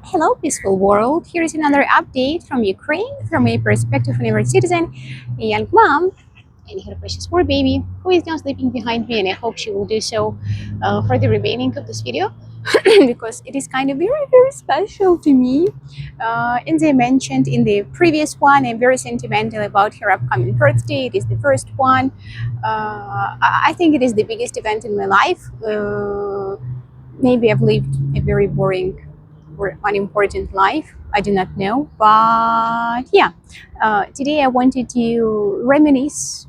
Hello, peaceful world. Here is another update from Ukraine from a perspective of a citizen, a young mom, and her precious poor baby who is now sleeping behind me, and I hope she will do so for the remaining of this video because it is kind of very, very special to me. As I mentioned in the previous one, I'm very sentimental about her upcoming birthday. It is the first one. I think it is the biggest event in my life. Maybe I've lived a very boring or unimportant life. I do not know. But yeah, today I wanted to reminisce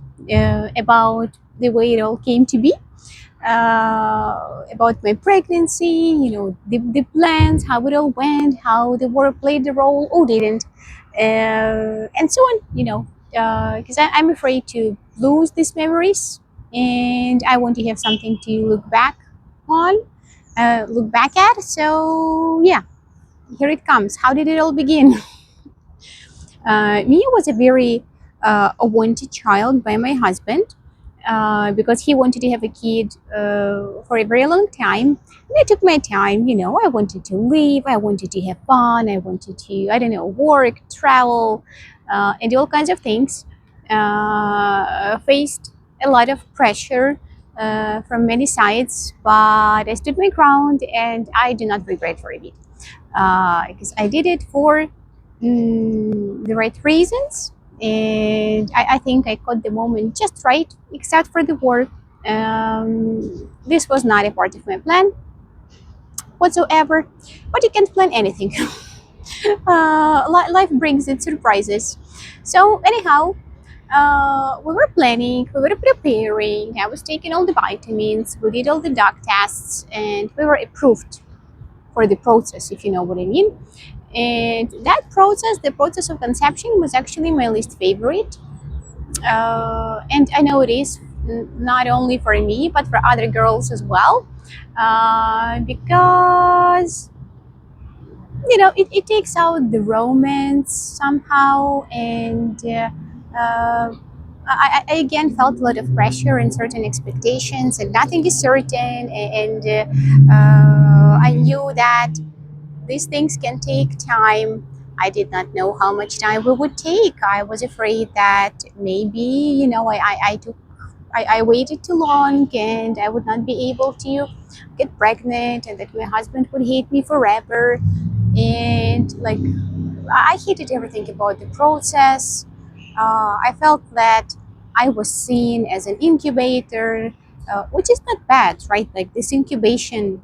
about the way it all came to be, about my pregnancy, the plans, how it all went, how the war played the role or didn't, and so on, because I'm afraid to lose these memories and I want to have something to on, look back at. So, yeah, here it comes. How did it all begin? Mia was a very a wanted child by my husband because he wanted to have a kid for a very long time. And I took my time, I wanted to live, I wanted to have fun, I wanted to, I don't know, work, travel, and do all kinds of things. Faced a lot of pressure from many sides, but I stood my ground and I do not regret for a bit because I did it for the right reasons, and I think I caught the moment just right, except for the war. This was not a part of my plan whatsoever, but you can't plan anything. Life brings its surprises. So, anyhow, we were planning, we were preparing, I was taking all the vitamins, we did all the doc tests, and we were approved for the process, if you know what I mean. And that process, the process of conception, was actually my least favorite. And I know it is not only for me, but for other girls as well. Because, it takes out the romance somehow. And I again felt a lot of pressure and certain expectations, and nothing is certain. And I knew that these things can take time. I did not know how much time it would take. I was afraid that maybe, I waited too long and I would not be able to get pregnant, and that my husband would hate me forever. And like, I hated everything about the process. I felt that I was seen as an incubator, which is not bad, right? Like, this incubation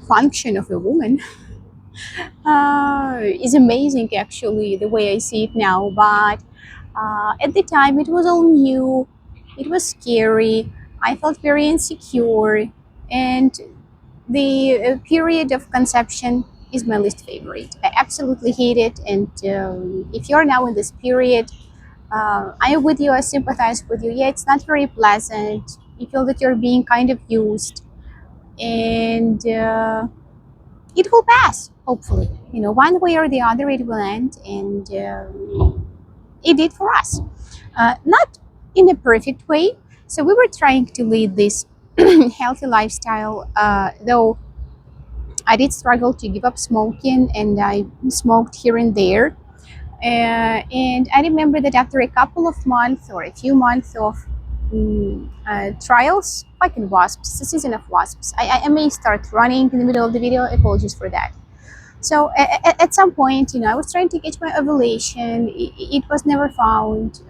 function of a woman is amazing, actually, the way I see it now. But at the time, it was all new, it was scary, I felt very insecure, and the period of conception is my least favorite. I absolutely hate it. And if you're now in this period, I am with you, I sympathize with you. Yeah, it's not very pleasant. You feel that you're being kind of used, and it will pass, hopefully. One way or the other, it will end, and it did for us. Not in a perfect way. So we were trying to lead this healthy lifestyle, though I did struggle to give up smoking, and I smoked here and there. And I remember that after a couple of months or a few months of trials, like in wasps, it's the season of wasps. I may start running in the middle of the video. Apologies for that. So at some point, I was trying to get my ovulation. It was never found.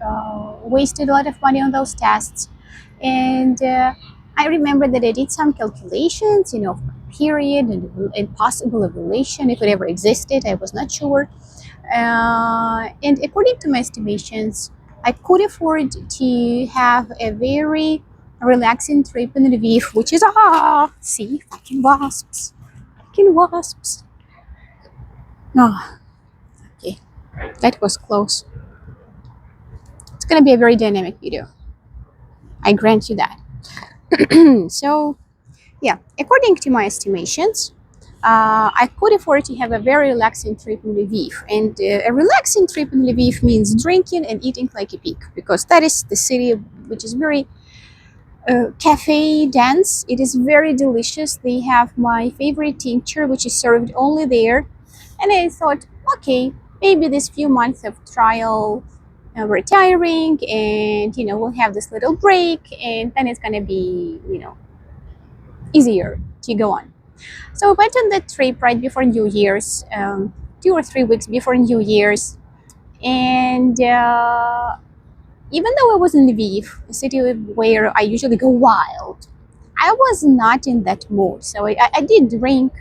Wasted a lot of money on those tests, and I remember that I did some calculations, period and possible ovulation, if it ever existed. I was not sure. And according to my estimations, I could afford to have a very relaxing trip in Lviv, which is see, fucking wasps. Oh, okay, that was close. It's gonna be a very dynamic video. I grant you that. So, yeah, according to my estimations, I could afford to have a very relaxing trip in Lviv. And a relaxing trip in Lviv means drinking and eating like a pig, because that is the city which is very Cafe Dance. It is very delicious. They have my favorite tincture, which is served only there. And I thought, okay, maybe this few months of trial, retiring, and we'll have this little break, and then it's gonna be easier to go on. So we went on the trip right before New Year's, 2 or 3 weeks before New Year's, and even though I was in Lviv, a city where I usually go wild, I was not in that mood. So I did drink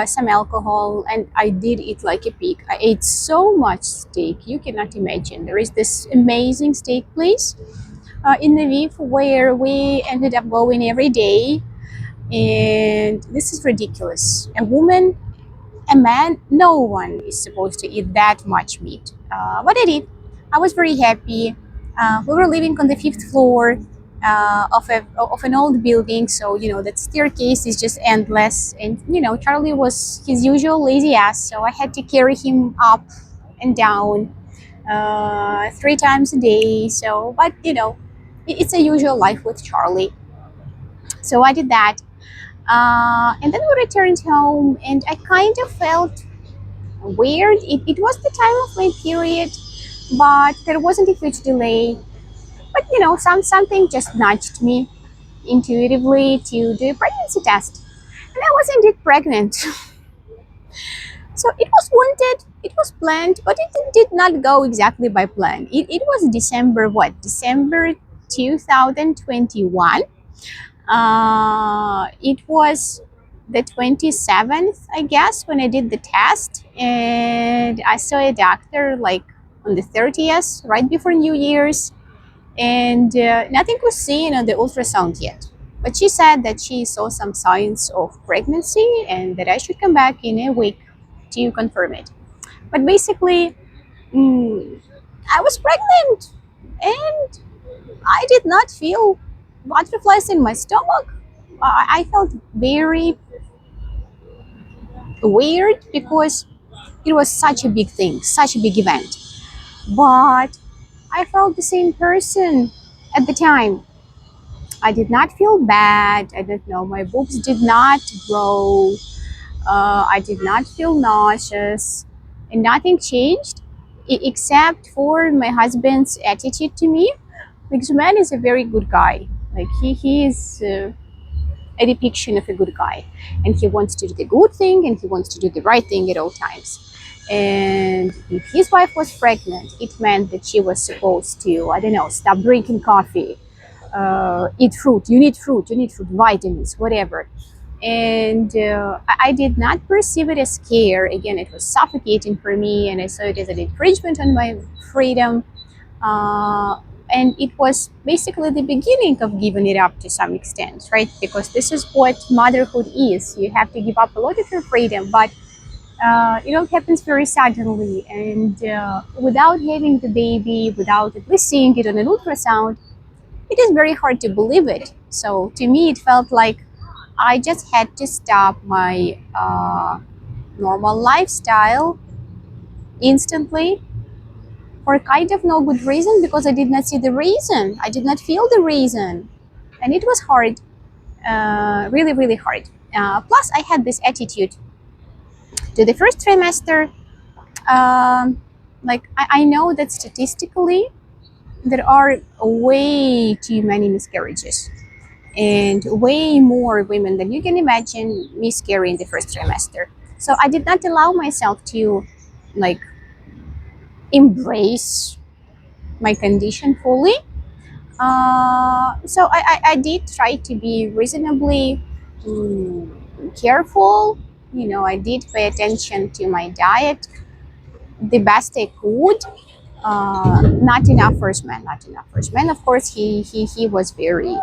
some alcohol, and I did eat like a pig. I ate so much steak, you cannot imagine. There is this amazing steak place in Lviv where we ended up going every day, and this is ridiculous. A woman, a man, no one is supposed to eat that much meat. But I did. I was very happy. We were living on the fifth floor of an old building, so that staircase is just endless. And Charlie was his usual lazy ass, so I had to carry him up and down 3 times a day. So, but it's a usual life with Charlie. So I did that, and then we returned home, and I kind of felt weird. It was the time of my period, but there wasn't a huge delay. But something just nudged me intuitively to do a pregnancy test, and I was indeed pregnant. So it was wanted, it was planned, but it did not go exactly by plan. It was December, what? December 2021. It was the 27th, I guess, when I did the test, and I saw a doctor like on the 30th, right before New Year's, and nothing was seen on the ultrasound yet. But she said that she saw some signs of pregnancy and that I should come back in a week to confirm it. But basically, mm, I was pregnant, and I did not feel butterflies in my stomach. I felt very weird because it was such a big thing, such a big event. But I felt the same person at the time. I did not feel bad. I don't know. My boobs did not grow. I did not feel nauseous, and nothing changed except for my husband's attitude to me. Because man is a very good guy. Like he is a depiction of a good guy, and he wants to do the good thing, and he wants to do the right thing at all times. And if his wife was pregnant, it meant that she was supposed to, I don't know, stop drinking coffee, eat fruit. You need fruit. You need fruit, vitamins, whatever. And I did not perceive it as care. Again, it was suffocating for me, and I saw it as an infringement on my freedom. Uh, and it was basically the beginning of giving it up to some extent, right? Because this is what motherhood is. You have to give up a lot of your freedom, but it all happens very suddenly. And without having the baby, without at least seeing it on an ultrasound, it is very hard to believe it. So to me, it felt like I just had to stop my normal lifestyle instantly for kind of no good reason, because I did not see the reason. I did not feel the reason. And it was hard, really, really hard. Plus, I had this attitude to the first trimester. Like, I know that statistically, there are way too many miscarriages, and way more women than you can imagine miscarry in the first trimester. So I did not allow myself to like embrace my condition fully. So I did try to be reasonably careful. I did pay attention to my diet the best I could. Not enough for his man, not enough for his man. Of course, he was very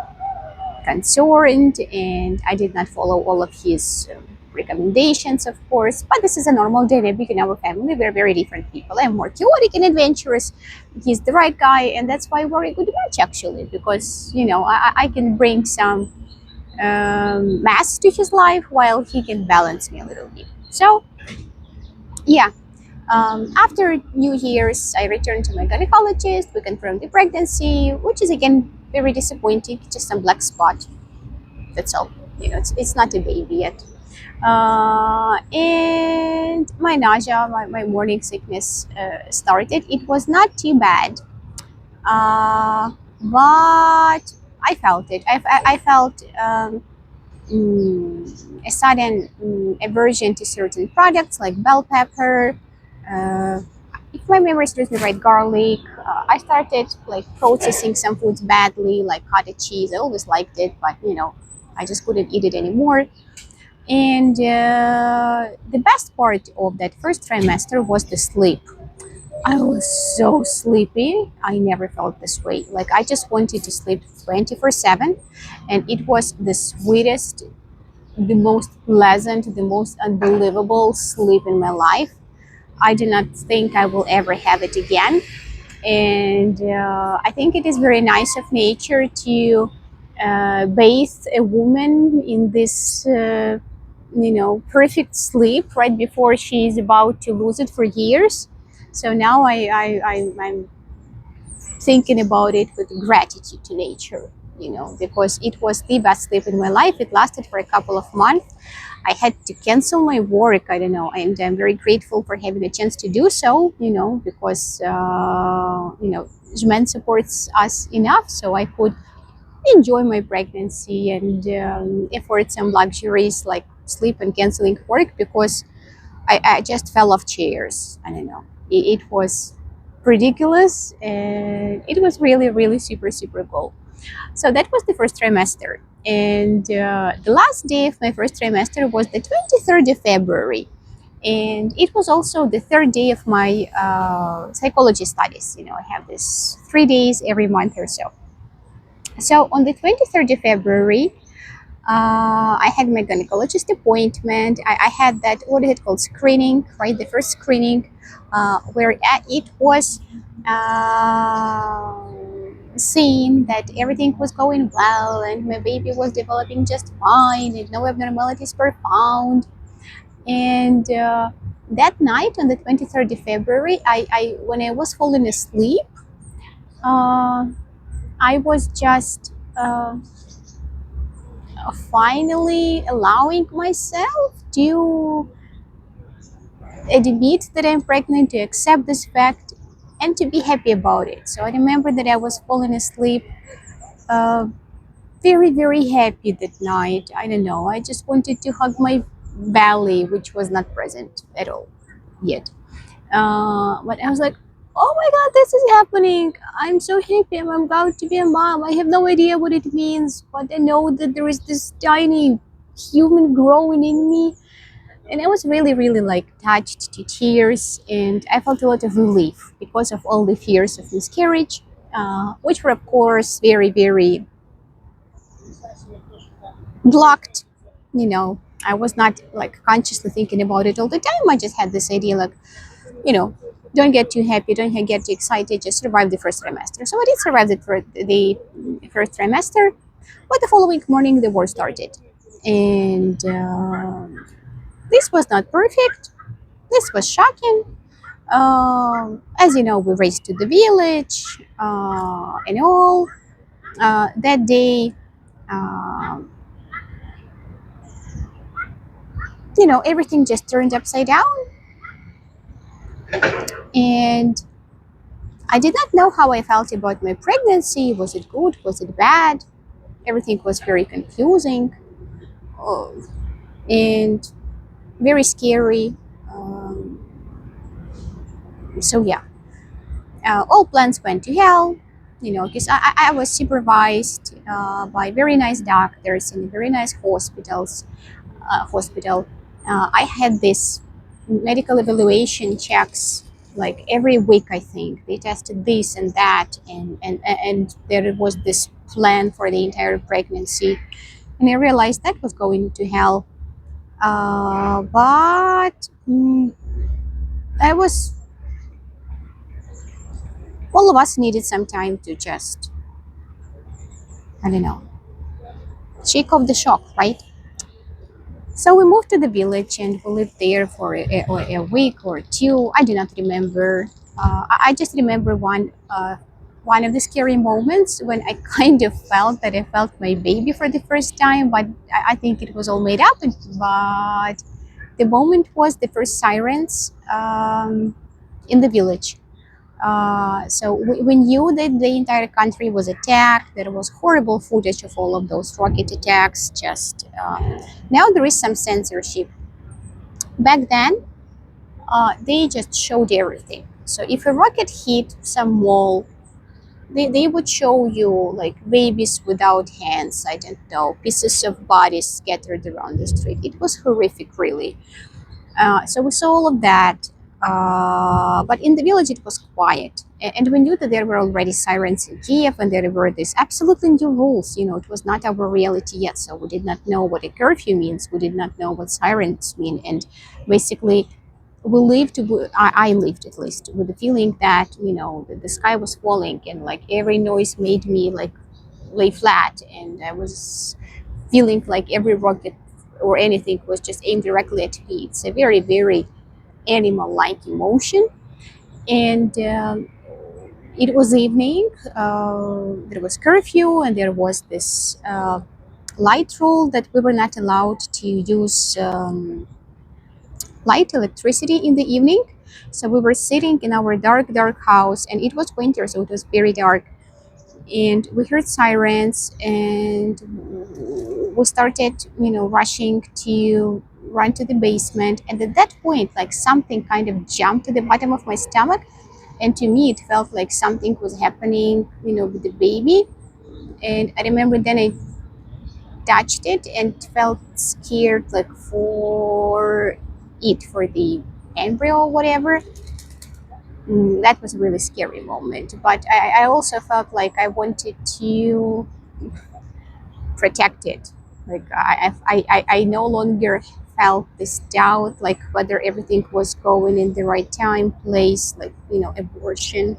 concerned, and I did not follow all of his recommendations, of course. But this is a normal dynamic in our family. We're very different people. I'm more chaotic and adventurous. He's the right guy, and that's why we're a good match, actually, because I can bring some mass to his life while he can balance me a little bit. So yeah, After New Year's, I returned to my gynecologist. We confirmed the pregnancy, which is again very disappointing. Just some black spot. That's all. It's not a baby yet. And my nausea, my morning sickness started. It was not too bad, but I felt it. I felt a sudden aversion to certain products like bell pepper. Uh, if my memory serves me right, garlic. I started like processing some foods badly, like cottage cheese. I always liked it, but I just couldn't eat it anymore. And the best part of that first trimester was the sleep. I was so sleepy. I never felt this way. Like I just wanted to sleep 24/7, and it was the sweetest, the most pleasant, the most unbelievable sleep in my life. I do not think I will ever have it again. And I think it is very nice of nature to bathe a woman in this, perfect sleep right before she is about to lose it for years. So now I'm thinking about it with gratitude to nature, because it was the best sleep in my life. It lasted for a couple of months. I had to cancel my work. I don't know, and I'm very grateful for having a chance to do so. Because Jmen supports us enough, so I could enjoy my pregnancy and afford some luxuries like sleep and canceling work because I just fell off chairs. I don't know. It was ridiculous and it was really, really super, super cool. So that was the first trimester. And the last day of my first trimester was the 23rd of February. And it was also the third day of my psychology studies. I have this 3 days every month or so. So on the 23rd of February, I had my gynecologist appointment. I had that, what is it called, screening, right? The first screening, where it was seen that everything was going well and my baby was developing just fine and no abnormalities were found. And that night on the 23rd of February, when I was falling asleep, uh, I was just finally allowing myself to admit that I'm pregnant, to accept this fact, and to be happy about it. So I remember that I was falling asleep uh, very, very happy that night. I don't know. I just wanted to hug my belly, which was not present at all yet. But I was like, oh my God, this is happening. I'm so happy. I'm about to be a mom. I have no idea what it means, but I know that there is this tiny human growing in me. And I was really, really like touched to tears. And I felt a lot of relief because of all the fears of miscarriage, which were, of course, very, very blocked. I was not like consciously thinking about it all the time. I just had this idea like, you know, don't get too happy, don't get too excited, just survive the first trimester. So I did survive the first trimester, but the following morning the war started. And this was not perfect, this was shocking. As you know, we raced to the village and all. That day, um, everything just turned upside down. And I did not know how I felt about my pregnancy. Was it good? Was it bad? Everything was very confusing uh, and very scary. Um, so yeah, all plans went to hell. Because I was supervised by very nice doctors in very nice hospital. I had this medical evaluation checks like every week. I think they tested this and that, and there was this plan for the entire pregnancy. And I realized that was going to hell. But I was. All of us needed some time to just, I don't know, shake off the shock, right? So we moved to the village and we lived there for a week or two. I do not remember. I just remember one of the scary moments when I kind of felt that I felt my baby for the first time, but I think it was all made up. But the moment was the first sirens in the village. So we knew that the entire country was attacked. There was horrible footage of all of those rocket attacks. Just now there is some censorship. Back then, they just showed everything. So if a rocket hit some wall, they would show you like babies without hands. I don't know, pieces of bodies scattered around the street. It was horrific, really. So we saw all of that, but in the village it was quiet. And we knew that there were already sirens in Kiev, and there were these absolutely new rules. You know, it was not our reality yet, so we did not know what a curfew means. We did not know what sirens mean, and basically, we lived. I lived at least with the feeling that the sky was falling, and like every noise made me like lay flat, and I was feeling like every rocket or anything was just aimed directly at me. It's a very, very animal-like emotion. And it was evening. There was curfew, and there was this light rule that we were not allowed to use light electricity in the evening. So we were sitting in our dark, dark house, and it was winter, so it was very dark. And we heard sirens, and we started rushing to run to the basement. And at that point, like something kind of jumped to the bottom of my stomach, and to me it felt like something was happening with the baby. And I remember then I touched it and felt scared, like for the embryo or whatever. That was a really scary moment, but I also felt like I wanted to protected. Like I no longer felt this doubt, like whether everything was going in the right time, place, like abortion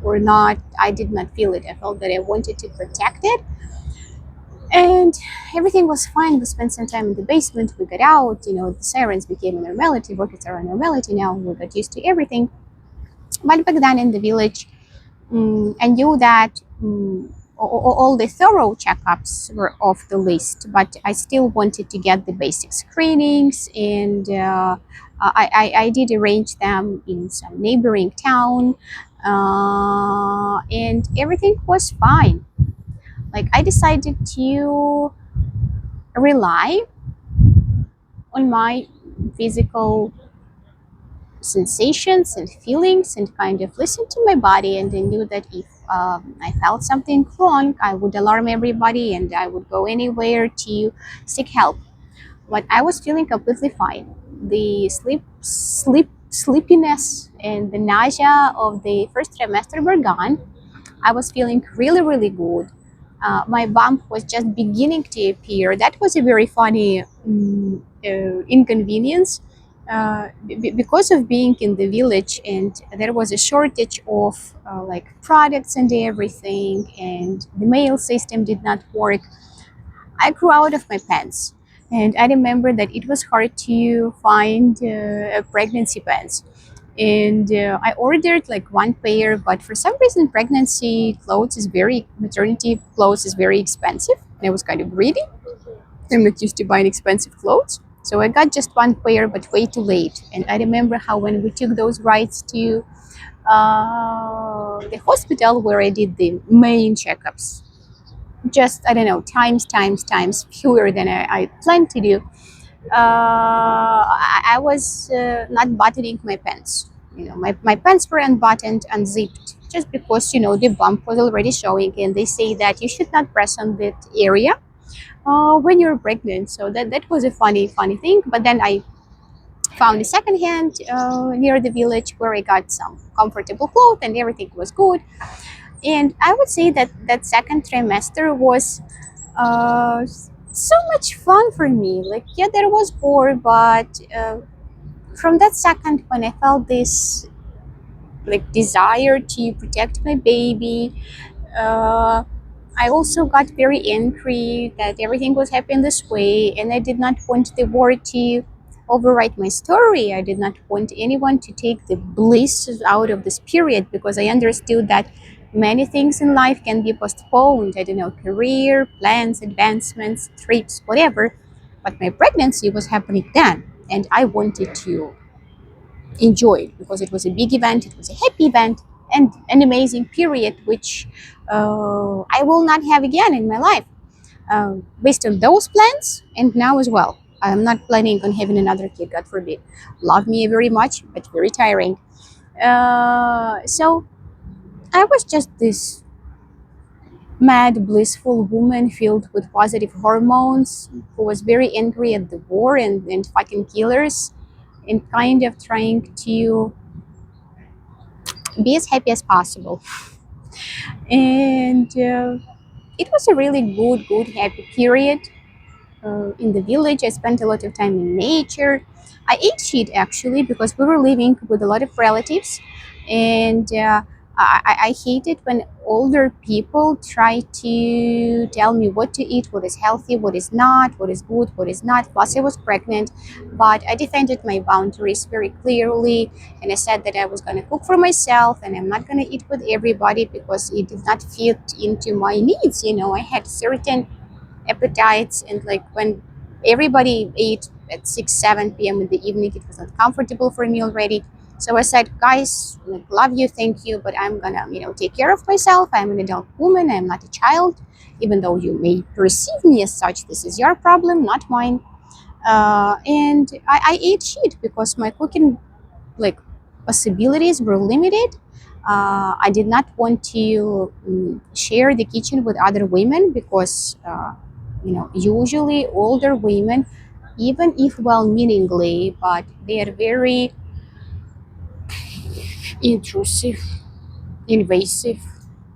or not. I did not feel it. I felt that I wanted to protect it, and everything was fine. We spent some time in the basement. We got out. The sirens became a normality. Rockets are a normality now. We got used to everything. But back then in the village, I knew that all the thorough checkups were off the list, but I still wanted to get the basic screenings, and I did arrange them in some neighboring town, and everything was fine. Like I decided to rely on my physical sensations and feelings and kind of listen to my body, and I knew that if I felt something wrong, I would alarm everybody and I would go anywhere to seek help. But I was feeling completely fine. The sleepiness and the nausea of the first trimester were gone. I was feeling really, really good. My bump was just beginning to appear. That was a very funny inconvenience, because of being in the village, and there was a shortage of like products and everything, and the mail system did not work. I grew out of my pants, and I remember that it was hard to find pregnancy pants. And I ordered like one pair, but for some reason, maternity clothes is very expensive. I was kind of greedy. I'm not used to buying expensive clothes. So I got just one pair, but way too late. And I remember how when we took those rides to the hospital where I did the main checkups, just, I don't know, times fewer than I planned to do. I was not buttoning my pants. My pants were unbuttoned, unzipped, just because, the bump was already showing. And they say that you should not press on that area when you're pregnant. So that was a funny thing. But then I found a second hand near the village where I got some comfortable clothes, and everything was good. And I would say that that second trimester was so much fun for me. Like, yeah, there was war, but from that second, when I felt this like desire to protect my baby, uh, I also got very angry that everything was happening this way, and I did not want the war to overwrite my story. I did not want anyone to take the bliss out of this period because I understood that many things in life can be postponed. I don't know, career, plans, advancements, trips, whatever. But my pregnancy was happening then, and I wanted to enjoy it because it was a big event, it was a happy event, and an amazing period which I will not have again in my life. Based on those plans, and now as well. I'm not planning on having another kid, God forbid. Love me very much, but very tiring. So I was just this mad, blissful woman filled with positive hormones who was very angry at the war and fucking killers and kind of trying to be as happy as possible. And it was a really good, happy period in the village. I spent a lot of time in nature. I ate shit actually because we were living with a lot of relatives, and I hate it when older people try to tell me what to eat, what is healthy, what is not, what is good, what is not. Plus, I was pregnant, but I defended my boundaries very clearly, and I said that I was going to cook for myself and I'm not going to eat with everybody because it did not fit into my needs. You know, I had certain appetites, and like when everybody ate at 6 7 p.m. in the evening, it was not comfortable for me already. So I said, guys, like, love you, thank you, but I'm gonna, take care of myself. I'm an adult woman, I'm not a child. Even though you may perceive me as such, this is your problem, not mine. And I ate shit because my cooking, like, possibilities were limited. I did not want to share the kitchen with other women because usually older women, even if well-meaningly, but they are very intrusive, invasive.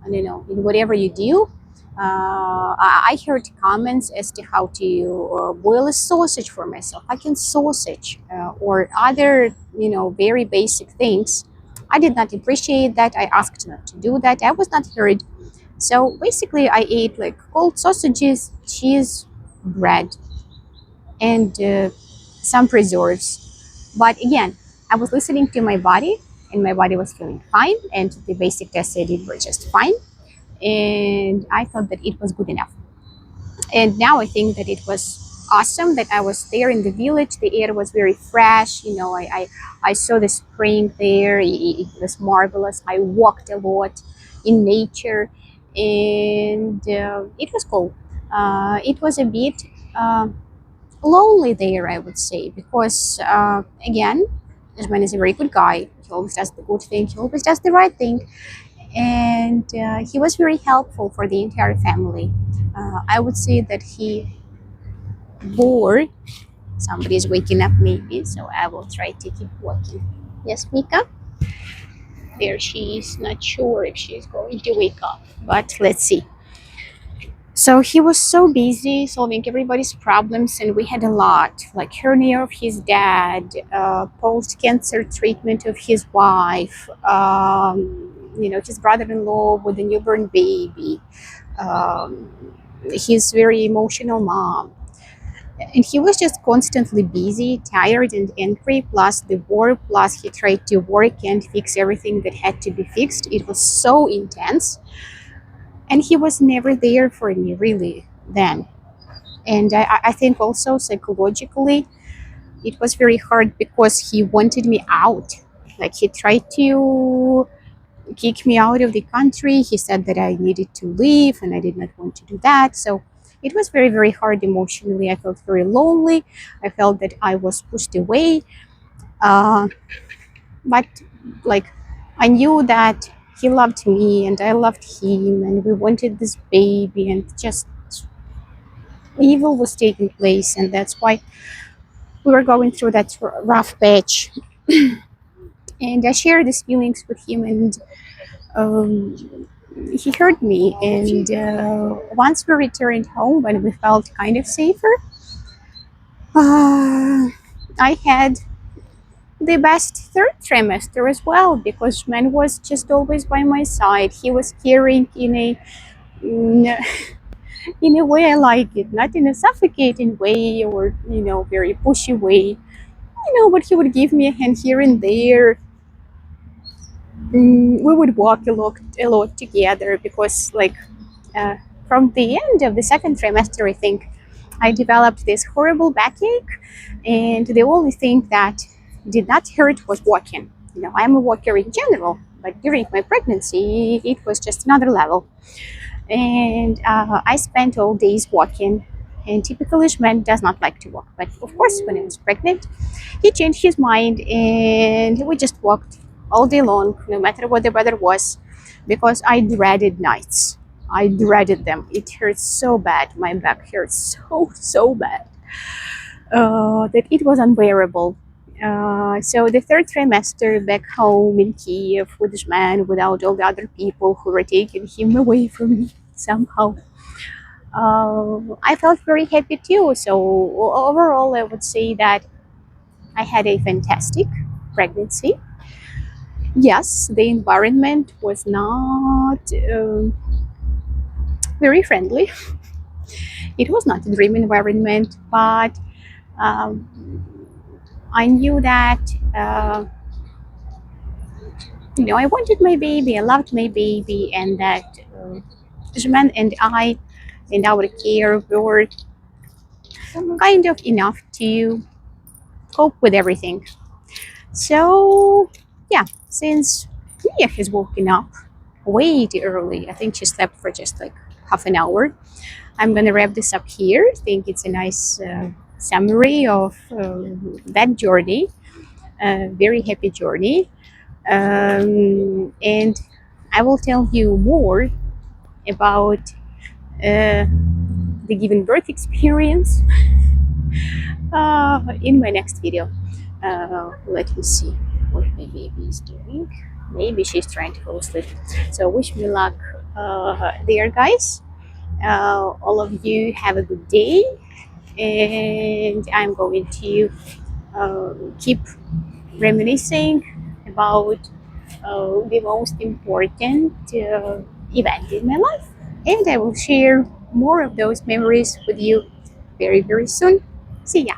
I don't know, in whatever you do. I heard comments as to how to boil a sausage for myself. I can sausage or other, very basic things. I did not appreciate that. I asked not to do that. I was not heard. So basically, I ate like cold sausages, cheese, bread, and some preserves. But again, I was listening to my body, and my body was feeling fine, and the basic tests I did were just fine. And I thought that it was good enough. And now I think that it was awesome that I was there in the village. The air was very fresh. I saw the spring there. It was marvelous. I walked a lot in nature, and it was cool. It was a bit lonely there, I would say, because again, Usman is a very good guy. He always does the good thing. He always does the right thing, and he was very helpful for the entire family. I would say that he bore. Somebody is waking up, maybe, so I will try to keep walking. Yes, Mika. There she is. Not sure if she's going to wake up, but let's see. So he was so busy solving everybody's problems, and we had a lot, like hernia of his dad, post-cancer treatment of his wife, his brother-in-law with a newborn baby, um, his very emotional mom. And he was just constantly busy, tired, and angry, plus the war, plus he tried to work and fix everything that had to be fixed. It was so intense. And he was never there for me, really, then. And I think also psychologically, it was very hard because he wanted me out. Like, he tried to kick me out of the country. He said that I needed to leave, and I did not want to do that. So it was very, very hard emotionally. I felt very lonely. I felt that I was pushed away. Uh, but, like, I knew that he loved me and I loved him, and we wanted this baby, and just evil was taking place, and that's why we were going through that rough patch. And I shared these feelings with him, and he heard me. And once we returned home, when we felt kind of safer, I had the best third trimester as well, because man was just always by my side. He was caring in a Mm, in a way I like it, not in a suffocating way or very pushy way. But he would give me a hand here and there. We would walk a lot together because, like, uh, from the end of the second trimester, I think I developed this horrible backache, and the only thing that did not hurt was walking. I'm a walker in general, but during my pregnancy, it was just another level. And I spent all days walking. And typical Ishman does not like to walk, but of course, when I was pregnant, he changed his mind, and we just walked all day long, no matter what the weather was, because I dreaded nights. I dreaded them. It hurts so bad. My back hurts so bad that it was unbearable. So the third trimester back home in Kiev with this man, without all the other people who were taking him away from me somehow, I felt very happy too. So overall, I would say that I had a fantastic pregnancy. Yes, the environment was not very friendly. It was not a dream environment, but um, I knew that I wanted my baby, I loved my baby, and that Jman and I and our care were kind of enough to cope with everything. So, yeah, since Mia has woken up way too early, I think she slept for just like half an hour. I'm gonna wrap this up here. I think it's a nice summary of that journey, a very happy journey. And I will tell you more about the giving birth experience in my next video. Let me see what my baby is doing. Maybe she's trying to fall asleep. So wish me luck there, guys. All of you have a good day, and I'm going to keep reminiscing about the most important event in my life, and I will share more of those memories with you very, very soon. See ya.